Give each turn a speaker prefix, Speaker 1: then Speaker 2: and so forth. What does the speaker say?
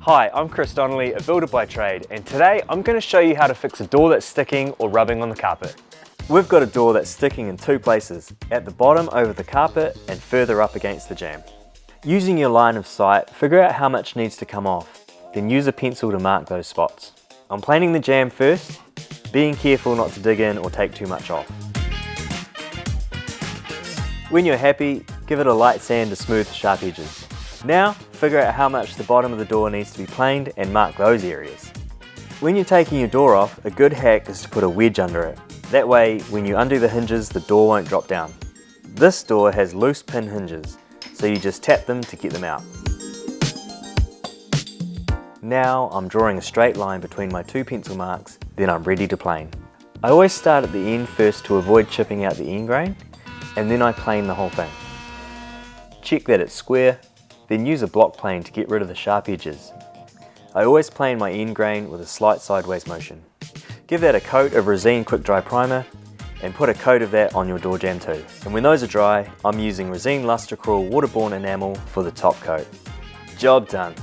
Speaker 1: Hi, I'm Chris Donnelly, a builder by trade, and today I'm going to show you how to fix a door that's sticking or rubbing on the carpet. We've got a door that's sticking in two places, at the bottom over the carpet and further up against the jamb. Using your line of sight, figure out how much needs to come off, then use a pencil to mark those spots. I'm planing the jamb first, being careful not to dig in or take too much off. When you're happy, give it a light sand to smooth the sharp edges. Now, figure out how much the bottom of the door needs to be planed and mark those areas. When you're taking your door off, a good hack is to put a wedge under it. That way, when you undo the hinges, the door won't drop down. This door has loose pin hinges, so you just tap them to get them out. Now, I'm drawing a straight line between my two pencil marks, then I'm ready to plane. I always start at the end first to avoid chipping out the end grain, and then I plane the whole thing. Check that it's square, then use a block plane to get rid of the sharp edges. I always plane my end grain with a slight sideways motion. Give that a coat of Resene quick dry primer and put a coat of that on your door jamb too. And when those are dry, I'm using Resene Luster Crawl waterborne enamel for the top coat. Job done.